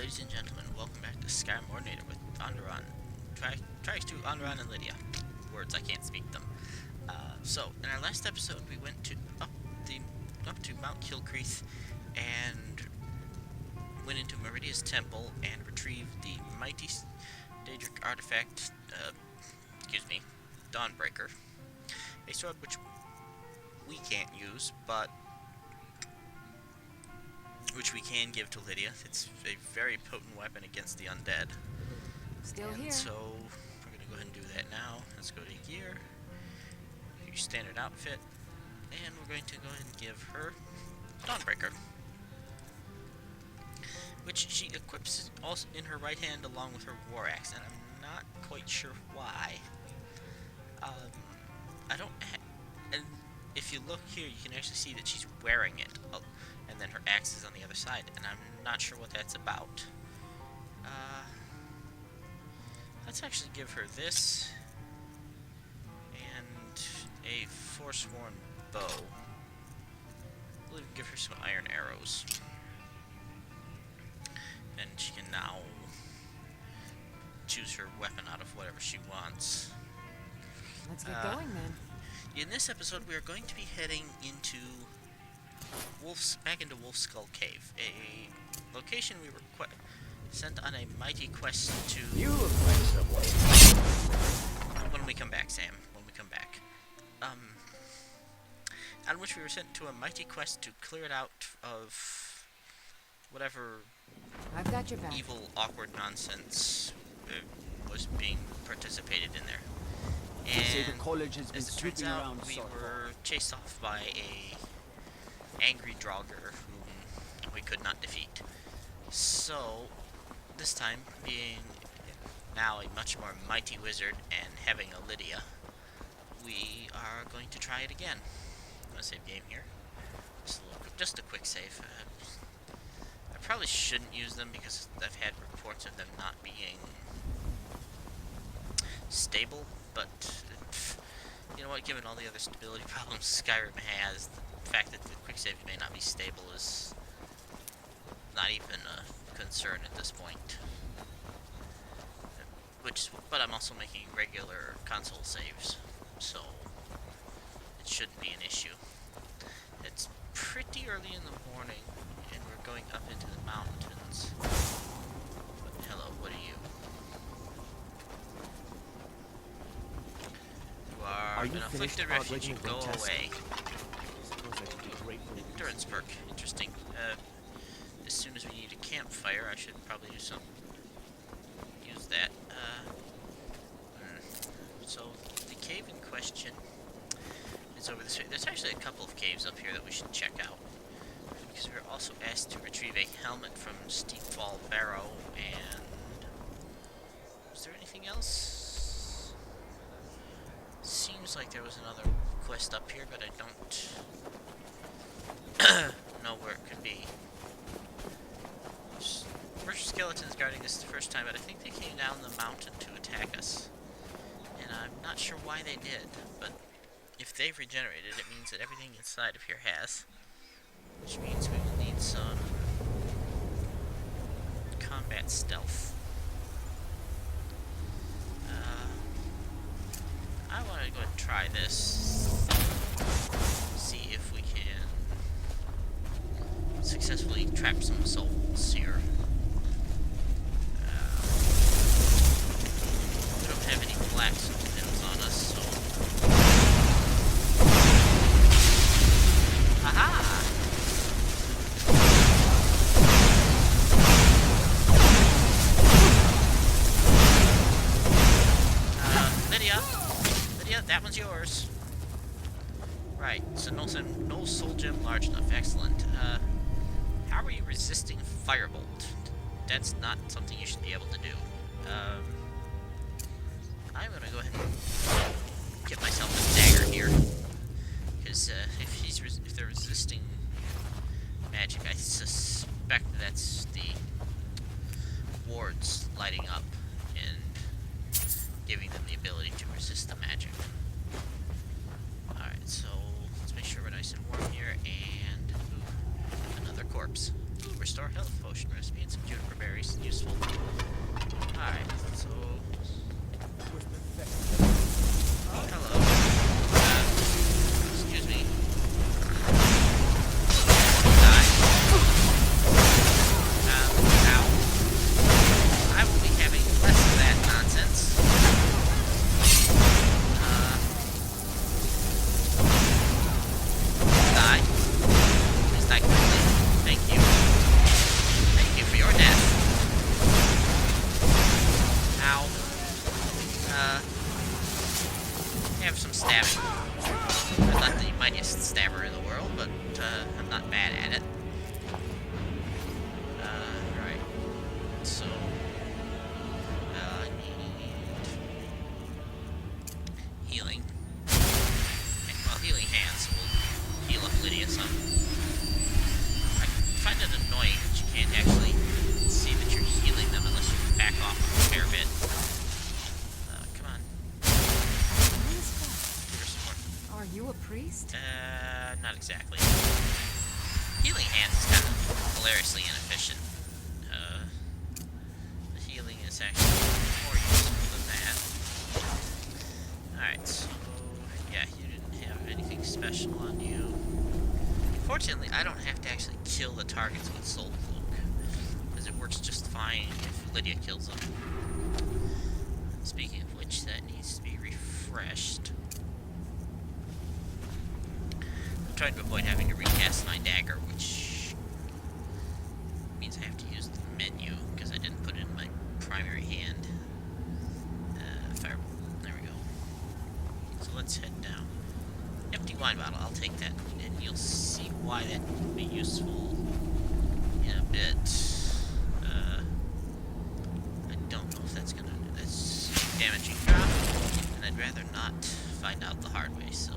ladies and gentlemen, welcome back to Skyrim Ordinator with Onderon. Tries to Onderon and Lydia. Words, I can't speak them. So, in our last episode, we went up to Mount Kilcreath and went into Meridia's temple and retrieved the mighty Daedric artifact, Dawnbreaker. A sword which we can't use, but which we can give to Lydia. It's a very potent weapon against the undead. Still here. So we're gonna go ahead and do that now. Let's go to gear, your standard outfit, and we're going to go ahead and give her Dawnbreaker, which she equips also in her right hand along with her war axe, and I'm not quite sure why. And if you look here, you can actually see that she's wearing it, and then her axe is on the other side, and I'm not sure what that's about. Let's actually give her this, and a Forsworn bow. We'll even give her some iron arrows. And she can now choose her weapon out of whatever she wants. Let's get going then. In this episode, we are going to be heading into back into Wolfskull Cave, a location we were sent on a mighty quest to. You look like someone. When we come back, Sam. When we come back, on which we were sent to a mighty quest to clear it out of whatever I've got your back. evil, awkward nonsense was being participated in there. Say the And college has been as it turns sweeping out, around we so were chased off by a angry Draugr whom we could not defeat. So, this time, being now a much more mighty wizard and having a Lydia, we are going to try it again. I'm going to save game here. Just a quick save. I probably shouldn't use them because I've had reports of them not being stable, but you know what, given all the other stability problems Skyrim has, the fact that the quick save may not be stable is not even a concern at this point. But I'm also making regular console saves, so it shouldn't be an issue. It's pretty early in the morning, and we're going up into the mountains. But hello, what are you? You are an afflicted refugee. Go away. Endurance perk. Interesting. As soon as we need a campfire, I should probably use that. So, the cave in question is over this way. There's actually a couple of caves up here that we should check out, because we were also asked to retrieve a helmet from Steepfall Barrow, and is there anything else? Seems like there was another quest up here, but I don't know where it could be. First skeletons guarding us the first time, but I think they came down the mountain to attack us. And I'm not sure why they did, but if they've regenerated, it means that everything inside of here has. Which means we will need some combat stealth. I want to go ahead and try this. See if we can successfully trap some souls here. We don't have any black pins on us, so. Aha! Lydia, that one's yours. Right, so no soul gem large enough. Excellent. How are you resisting Firebolt? That's not something you should be able to do. I'm gonna go ahead and get myself a dagger here, because if they're resisting magic, I suspect that's the wards lighting up and giving them the ability to resist the magic. Alright, so let's make sure we're nice and warm here, and another corpse. Restore health potion recipe and some juniper berries. fast. Not exactly. Healing hands is kind of hilariously inefficient. The healing is actually more useful than that. Alright, so yeah, you didn't have anything special on you. Fortunately, I don't have to actually kill the targets with Soul Cloak, because it works just fine if Lydia kills them. Speaking of which, that needs to be refreshed. I'm trying to avoid having to recast my dagger, which means I have to use the menu, because I didn't put it in my primary hand. Fire. There we go. So let's head down. Empty wine bottle, I'll take that, and you'll see why that will be useful in a bit. I don't know if that's gonna do this damaging drop, and I'd rather not find out the hard way, so.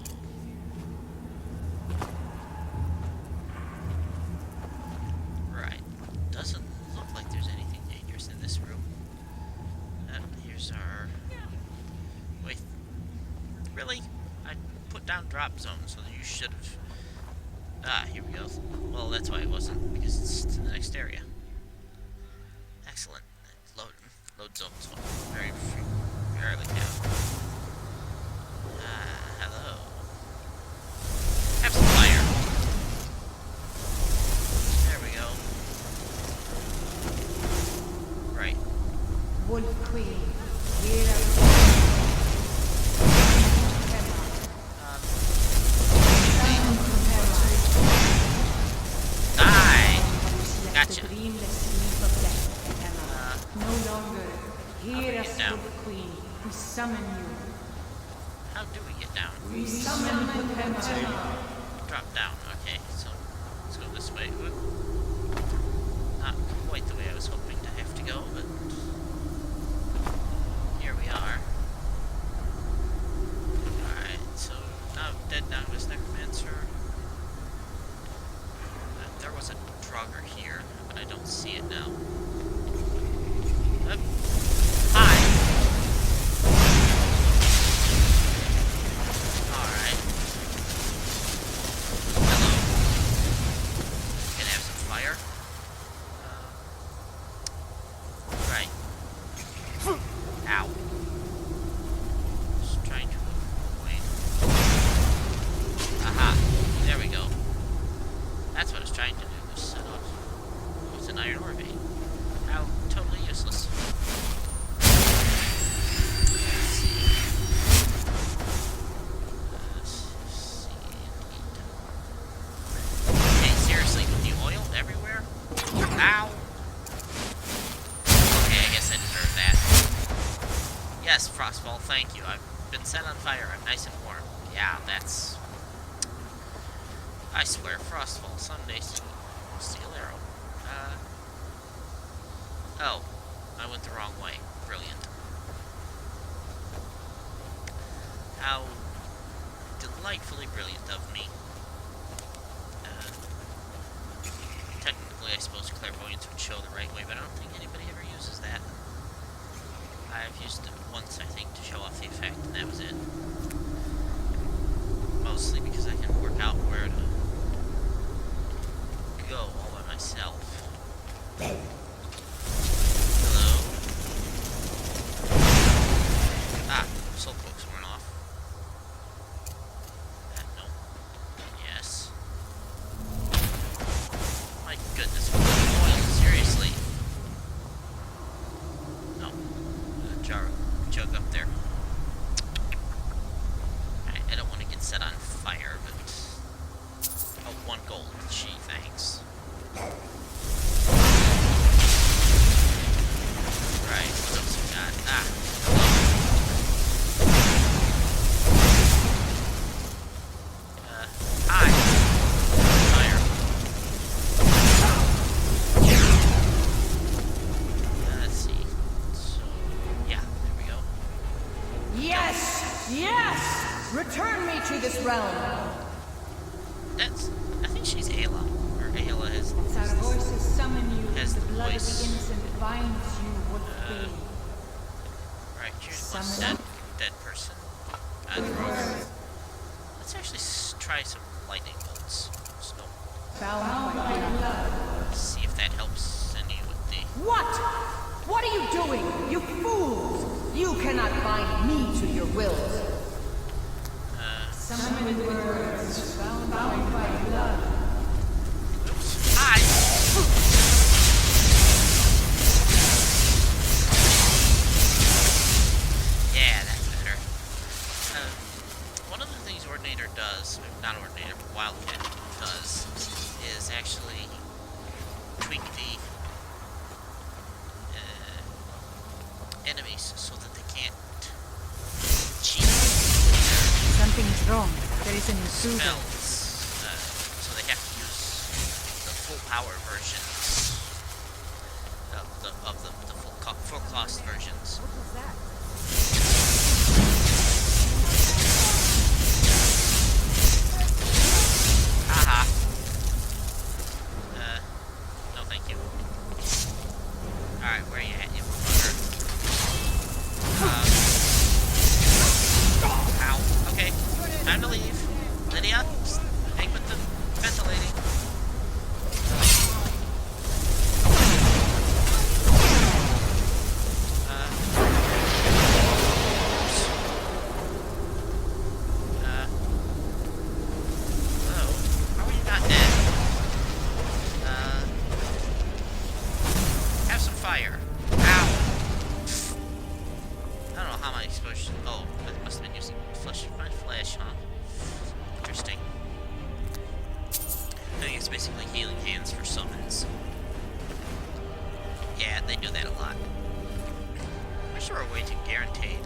Right. Doesn't look like there's anything dangerous in this room. Here's our... Wait. Really? I put down drop zone, so you should have... Ah, here we go. Well, that's why it wasn't, because it's to the next area. Excellent. Load zones. Very rarely now. Hello. Have some fire. There we go. Right. Wolf Queen, here Die! Gotcha. No longer. Hear us, down? Wolf Queen. We summon you. How do we get down? We summon Potemkin. Drop down. Okay, so let's go this way. Whoop. Not quite the way I was hoping to have to go, but here we are. Alright, so now dead now is Necromancer. There was a Draugr here, but I don't see it now. Hi! Alright. Hello. Can I have some fire? Right. Ow. Just trying to avoid. Aha. There we go. That's what I was trying to do, was set off. It was an iron ore vein. How totally useless. Hey, seriously, with the oil everywhere? Ow! Okay, I guess I deserve that. Yes, Frostfall, thank you. I've been set on fire. I'm nice and warm. Yeah, that's... I swear, Frostfall, someday soon. Steel arrow. Oh. I went the wrong way. Brilliant. How delightfully brilliant of me. Technically, I suppose clairvoyance would show the right way, but I don't think anybody ever uses that. I've used it once, I think, to show off the effect, and that was it. Mostly because I can work out where to go all by myself. Hello. Ah, soul cloaks weren't off. No. Yes. My goodness, oil, seriously. No. Jug up there. I don't want to get set on fire, but... Oh, 1 gold. Gee, thanks. Right, what else we got? Ah, hi. Fire. Let's see. So, yeah, there we go. Yes! Yes! Return me to this realm! That's... I think she's Ayla. Or Ayla has... As our voices summon you, Has the the blood voice. of the innocent binds you, Wolf Queen. Right, here's one Summon. dead person. Draugr. Let's actually try What? What are you doing? You fools! You cannot bind me to your wills. Summon with words, bound by blood. Hi! Yeah, that's better. One of the things Ordinator does, not Ordinator, but Wildcat does, is actually tweak the enemies so that they can't cheat Something is wrong. There is an intruder. spells. So they have to use the full power versions of the full cost versions. What was that? Haha. No thank you. Alright, where you at, you fucker? Ow. Okay, time to leave. Lydia, hang with the ventilating. Hello? How are you not dead? Have some fire. Ow! I don't know how my exposure. Oh, I must have been using flesh of my flesh, huh? Interesting. I think it's basically healing hands for summons. Yeah, they do that a lot. Is there a way to guaranteed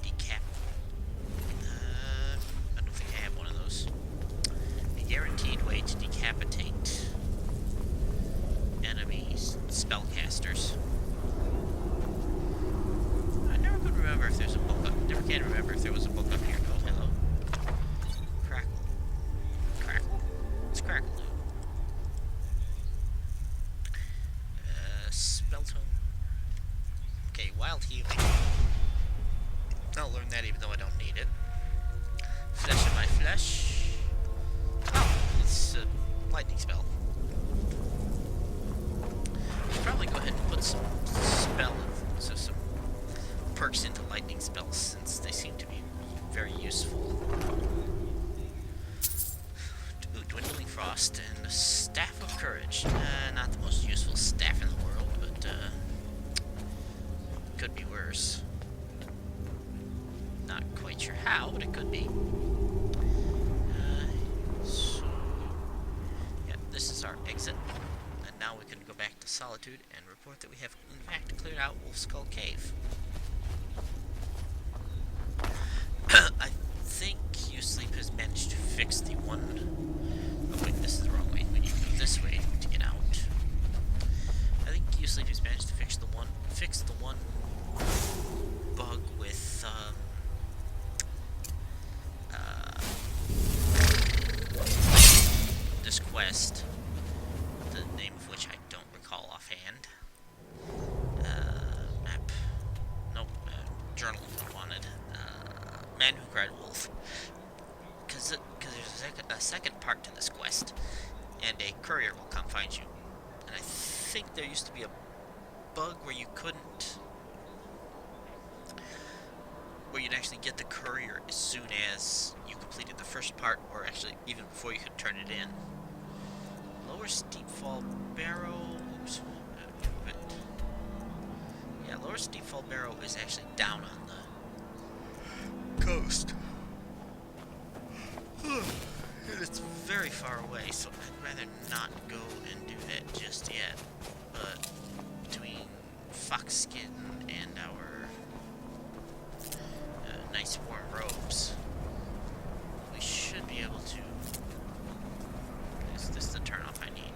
decap? I don't think I have one of those. A guaranteed way to decapitate enemies, spellcasters. I never could remember if there's a book up. Never can remember if there was a book up here. Oh, hello. Crackle. Crackle? What's Crackle do? Spell tone. Okay, wild healing. I'll learn that even though I don't need it. Flesh of my flesh. Oh, it's a lightning spell. Should probably go ahead and put some some perks into lightning spells since they seem to be very useful. Ooh, dwindling frost and a staff of courage. Not the most useful staff in the world, but could be worse. Not quite sure how, but it could be. So yeah, this is our exit. And now we can go back to Solitude and report that we have, in fact, cleared out Wolfskull Cave. I think U-Sleep has managed to fix the one... Oh wait, this is the wrong way. We need to go this way to get out. I think U-Sleep has managed to fix the one bug with, this quest, the name of which I don't recall offhand. Map. Nope. Journal of what I wanted. Man Who Cried Wolf. Because there's a second part to this quest, and a courier will come find you. And I think there used to be a bug where you couldn't... where you'd actually get the courier as soon as you completed the first part, or actually even before you could turn it in. Lower Steep Fall Barrow... Oops. Move it. Yeah, Lower Steep Fall Barrow is actually down on the coast. It's very far away, so I'd rather not go and do that just yet. But between Foxskin and our nice warm robes, we should be able to... Is this the turnoff I need?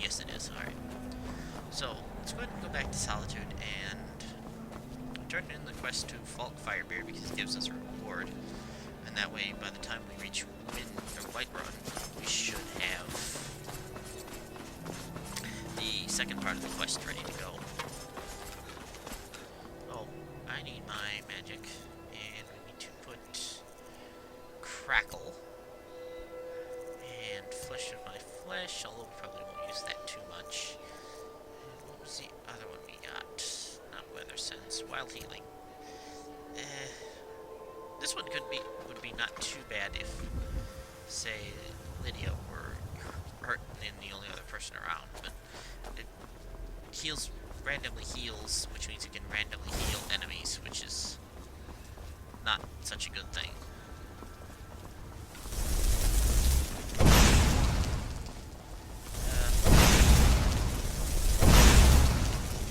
Yes, it is. Alright. So, let's go ahead and go back to Solitude and turn in the quest to Falk Firebeard because it gives us a reward. And that way, by the time we reach Whiterun, we should have the second part of the quest ready to go. Oh, I need my magic, and we need to put Crackle and Flesh of my flesh, although we probably won't use that too much. And what was the other one we got? Not weather sense, wild healing. This one would be not too bad if, say, Lydia were hurt and the only other person around, but it randomly heals, which means it can randomly heal enemies, which is not such a good thing.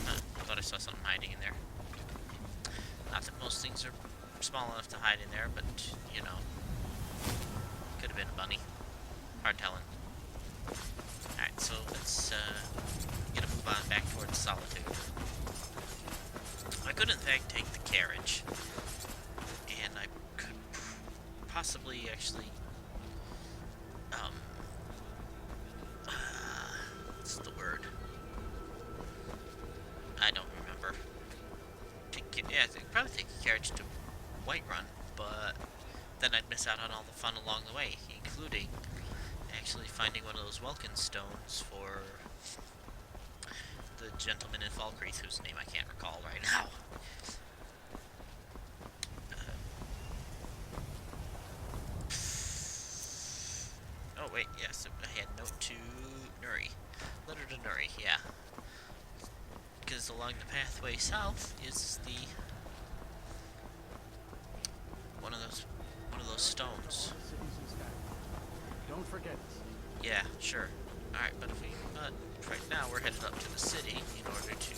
I thought I saw something hiding in there. Not that most things are small enough to hide in there, but, you know, could have been a bunny. Hard telling. Alright, so let's get a move on back towards Solitude. I could in fact take the carriage, and I could possibly actually, what's the word? I don't remember. Yeah, I could probably take the carriage to Whiterun, but then I'd miss out on all the fun along the way, including actually finding one of those Welkin stones for the gentleman in Falkreath, whose name I can't recall right now. Oh wait, yes, I had note to Nuri. Letter to Nuri, yeah. Because along the pathway south is the one of those stones. Don't forget. Yeah, sure. Alright, but if we right now we're headed up to the city in order to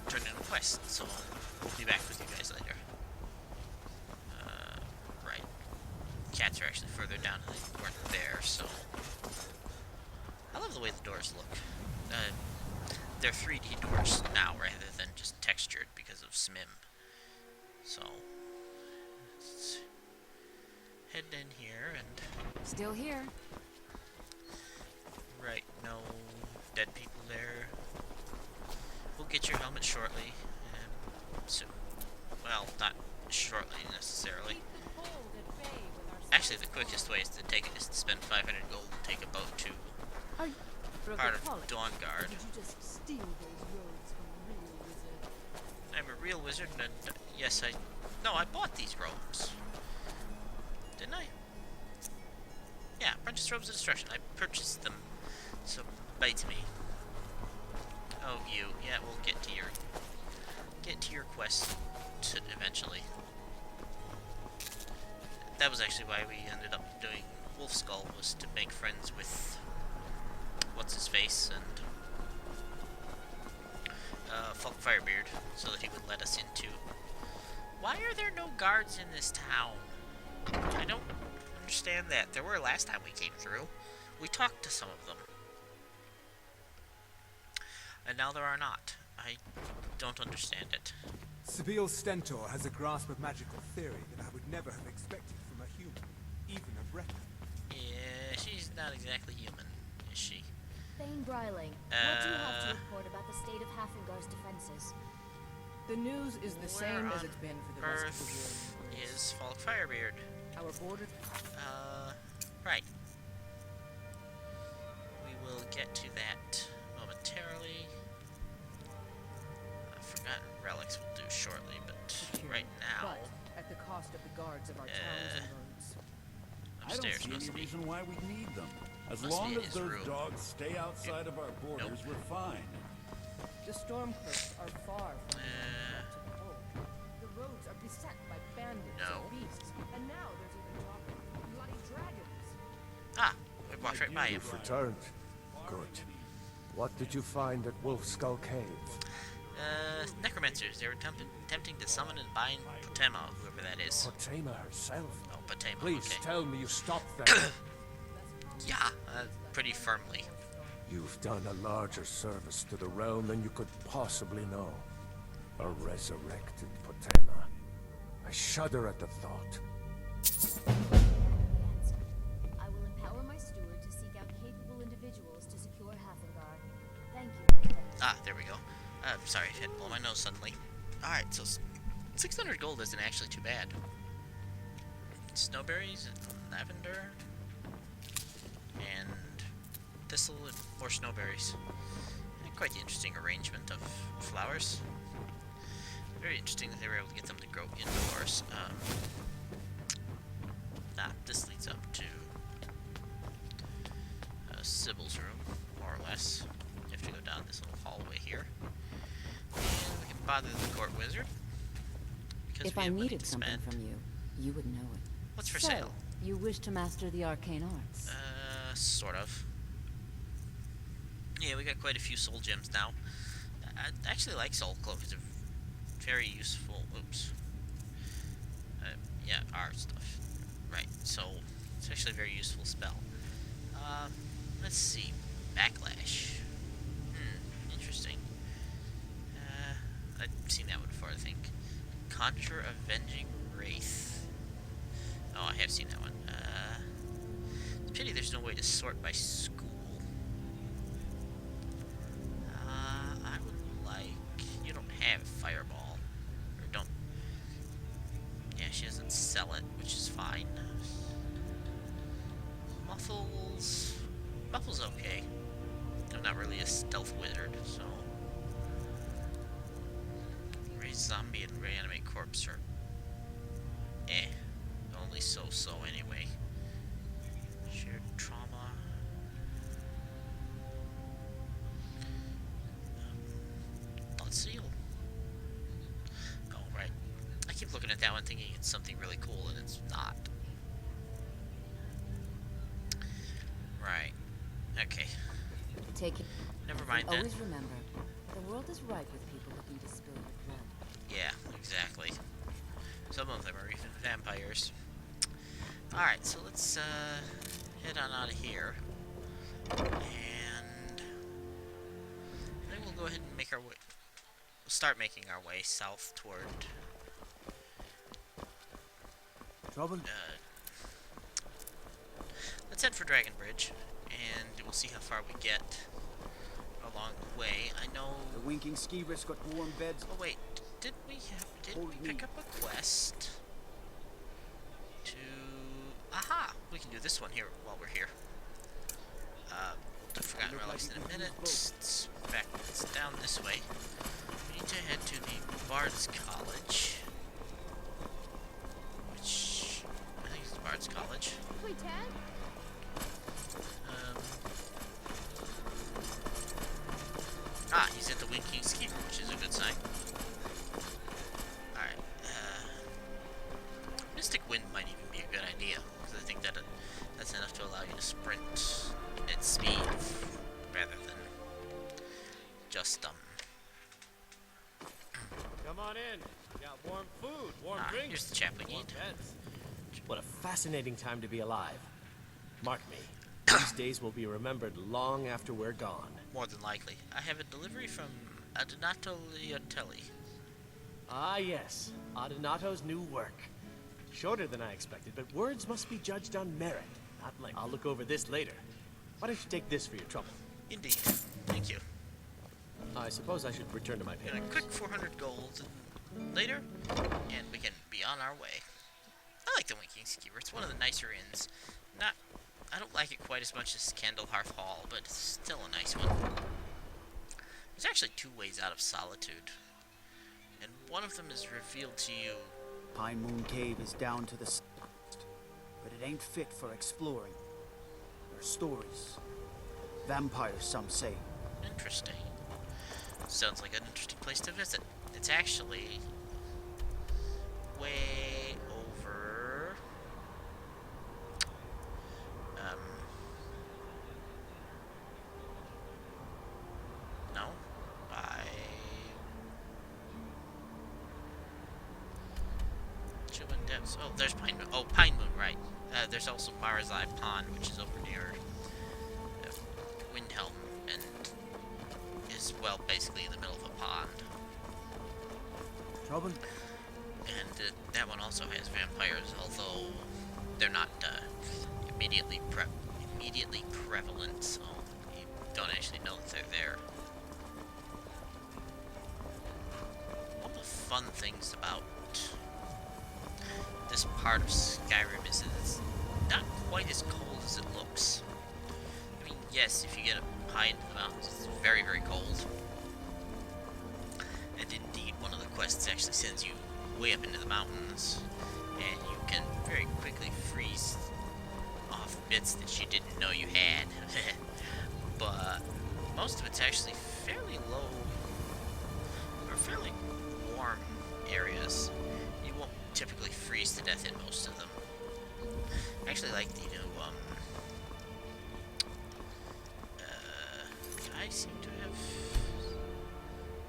turn in a quest, so we'll be back with you guys later. Right. Cats are actually further down and they weren't there, so I love the way the doors look. They're 3D doors now rather than just textured because of SMIM. So let's head in here and Still here. right, no dead people there. We'll get your helmet shortly, and so, well, not shortly necessarily. Actually, the quickest way is to take it is to spend 500 gold and take a boat to part of Dawnguard. Did you just steal those robes from a real wizard? I'm a real wizard, and yes, I bought these robes. Didn't I? Yeah, Apprentice Robes of Destruction. I purchased them, so bite me. Oh, you. Yeah, we'll get to your quest eventually. That was actually why we ended up doing Wolfskull, was to make friends with what's his face and Falk Firebeard, so that he would let us into. Why are there no guards in this town? I don't understand that. There were last time we came through. We talked to some of them. And now there are not. I don't understand it. Sibyl Stentor has a grasp of magical theory that I would never have expected from a human, even a Breton. Yeah, she's not exactly human, is she? Thane Bryling, what do you have to report about the state of Hafingar's defenses? The news is the same as it's been for the rest of the Earth war. is Falk Firebeard. Our border. Right. We will get to that momentarily. Forgotten relics we'll do shortly, but right now, But at the cost of the guards of our towns and roads. upstairs I don't must see any be. reason why we'd need them. As Must be long in as his those room. dogs stay outside of our borders, Nope. we're fine. The Stormcloaks are far from being brought to the hold. The roads are beset by bandits No. and beasts, and now there's even talk of bloody dragons. Ah, we walked right by him. You've returned. Good. What did you find at Wolfskull Cave? Necromancers. They were attempting to summon and bind Potema, whoever that is. Potema herself. Oh, Potema, Please okay. tell me you stopped them. Yeah, pretty firmly. You've done a larger service to the realm than you could possibly know. A resurrected Potema. I shudder at the thought. I will empower my steward to seek out capable individuals to secure Hafingar. Thank you. Ah, there we go. Sorry, I had to blow my nose suddenly. Alright, so 600 gold isn't actually too bad. Snowberries, lavender, and thistle, and more snowberries. And quite the interesting arrangement of flowers. Very interesting that they were able to get them to grow indoors. This leads up to Sybil's room, more or less. You have to go down this little hallway here. And we can bother the court wizard. Because If we I have money needed to something spend. from you, you would know it. What's for So, sale? You wish to master the arcane arts? Sort of. Yeah, we got quite a few soul gems now. I actually like Soul Cloak. It's a very useful... Oops. Yeah, our stuff. Right, so it's actually a very useful spell. Let's see. Backlash. Interesting. I've seen that one before, I think. Conjure Avenging Wraith. Oh, I have seen that one. It's a pity there's no way to sort by school. I would like... You don't have Fireball. Or don't... Yeah, she doesn't sell it, which is fine. Muffles... Muffles okay. I'm not really a stealth wizard, so... Raise zombie and reanimate corpse are... Only so-so anyway. Shared trauma... Blood seal. Oh, right. I keep looking at that one thinking it's something really cool, and it's not. Right. Okay. Take it. Never mind then. Always remember, the world is ripe with people looking to spill your blood. Yeah, exactly. Some of them are even vampires. Alright, so let's head on out of here. And then we'll go ahead and make our way... We'll start making our way south toward... Trouble? Let's head for Dragon Bridge, and we'll see how far we get along the way. I know... The winking skeever's got warm beds. Oh wait, did we pick up a quest to... Aha! We can do this one here while we're here. I've forgotten where I was in a minute. It's back, it's down this way. We need to head to the Bard's College. Which... I think it's the Bard's College. Wait, Dad? He's at the Winking Skeever, which is a good sign. Alright, Mystic Wind might even be a good idea, because I think that that's enough to allow you to sprint at speed, rather than just, Come on in. Got warm food, warm drinks. Here's the chap we warm need. beds. What a fascinating time to be alive. Mark me. These days will be remembered long after we're gone. More than likely. I have a delivery from Adinato Liotelli. Ah, yes. Adinato's new work. Shorter than I expected, but words must be judged on merit, not length. I'll look over this later. Why don't you take this for your trouble? Indeed. Thank you. I suppose I should return to my And papers. a quick 400 gold later, and we can be on our way. I like the Winking Skeever. It's one of the nicer inns. I don't like it quite as much as Candlehearth Hall, but it's still a nice one. There's actually 2 ways out of Solitude, and one of them is revealed to you. Pine Moon Cave is down to the south, but it ain't fit for exploring. There are stories. Vampires, some say. Interesting. Sounds like an interesting place to visit. It's actually way over... No. By... Chillin Depths. Oh, there's Pine Moon. Oh, Pine Moon, right. There's also Marazai Pond, which is over near Windhelm, and is, well, basically in the middle of a pond. Trouble? And that one also has vampires, although they're not immediately prevalent, so you don't actually know that they're there. One of the fun things about this part of Skyrim is that it's not quite as cold as it looks. I mean, yes, if you get high into the mountains, it's very, very cold. And indeed, one of the quests actually sends you way up into the mountains, and you can very quickly freeze off bits that you didn't know you had. But most of it's actually fairly low, or fairly warm areas. You won't typically freeze to death in most of them. I actually like the new, I seem to have,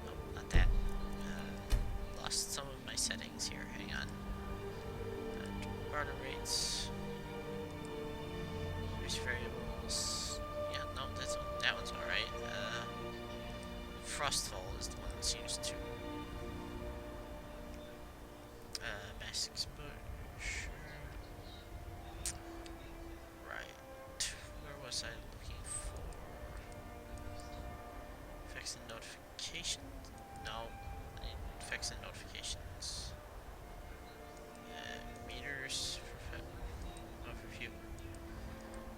nope, not that, lost some of my settings here, hang on. Barter rates, there's variables, yeah, no, that one's alright. Frostfall is the one that seems to, mass exposure, right, where was I looking for? Effects and notifications? No, I need effects and notifications. Meters for overview.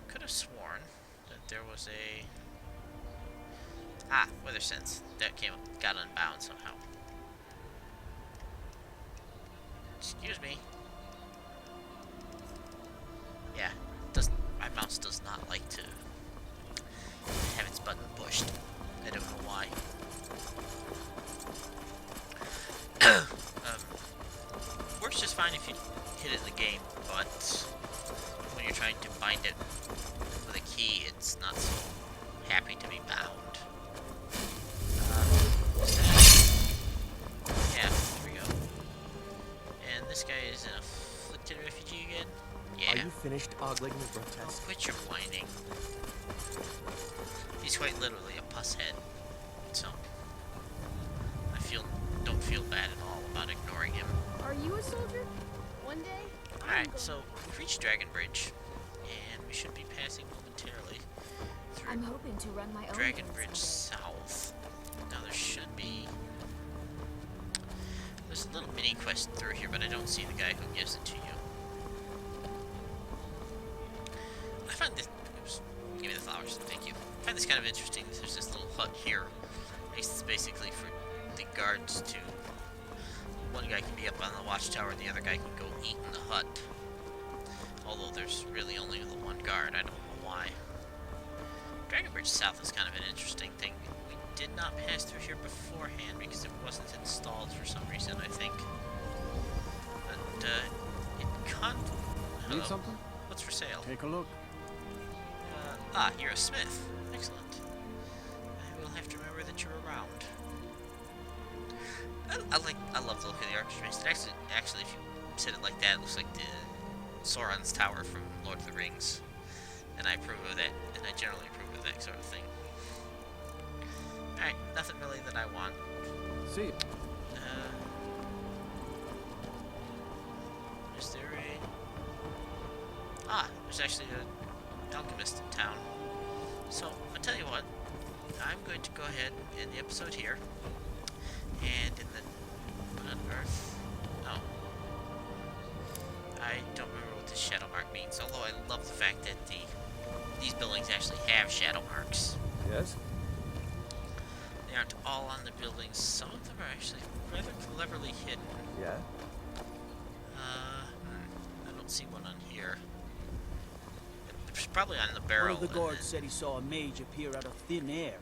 Could have sworn that there was a weather sense that got unbound somehow. Excuse me. Yeah, my mouse does not like to have its button pushed. I don't know why. Works just fine if you hit it in the game, but when you're trying to bind it with a key, it's not so happy to be bound. Yeah, there we go. And this guy is an afflicted refugee again? Yeah. Are you finished ogling the grotesque? Oh, quit your whining. He's quite literally a puss head, so I don't feel bad at all about ignoring him. Are you a soldier? One day? Alright, so we've reached Dragon Bridge, and we should be passing momentarily through I'm hoping to run my own Dragon thing Bridge someday. South. Now there's a little mini quest through here, but I don't see the guy who gives it to you. I find this, oops, give me the flowers, thank you. I find this kind of interesting. There's this little hut here. It's basically for the guards to, one guy can be up on the watchtower, the other guy can go eat in the hut. Although there's really only the one guard, I don't know why. Dragon Bridge South is kind of an interesting thing. We did not pass through here beforehand because it wasn't installed for some reason, I think. But, it can't... Hello. Need something? What's for sale? Take a look. You're a smith. Excellent. I will have to remember that you're around. I love the look of the archers. Actually, if you said it like that, it looks like the Sauron's tower from Lord of the Rings. And I approve of that, and I generally approve of that sort of thing. Alright, nothing really that I want. See you. Is there there's actually an alchemist in town. So, I'll tell you what, I'm going to go ahead and end the episode here. And in the... what on earth? Oh. I don't remember what this shadow mark means, although I love the fact that these buildings actually have shadow marks. Yes? They aren't all on the buildings. Some of them are actually rather cleverly hidden. Yeah? I don't see one on here. It's probably on the barrel. One of the guards said he saw a mage appear out of thin air.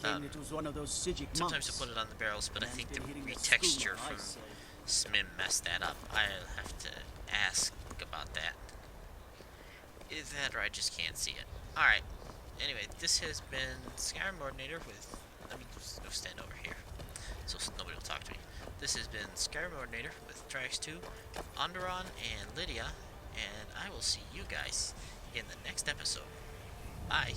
Claimed it was one of those Sijic monks. Sometimes I put it on the barrels, but I think the Hitting the retexture schooner, I from say. Smim messed that up. I'll have to ask about that. Either that or I just can't see it. Alright. Anyway, this has been Skyrim Ordinator with... Let me just go stand over here so nobody will talk to me. This has been Skyrim Ordinator with Trax2, Onderon, and Lydia, and I will see you guys in the next episode. Bye.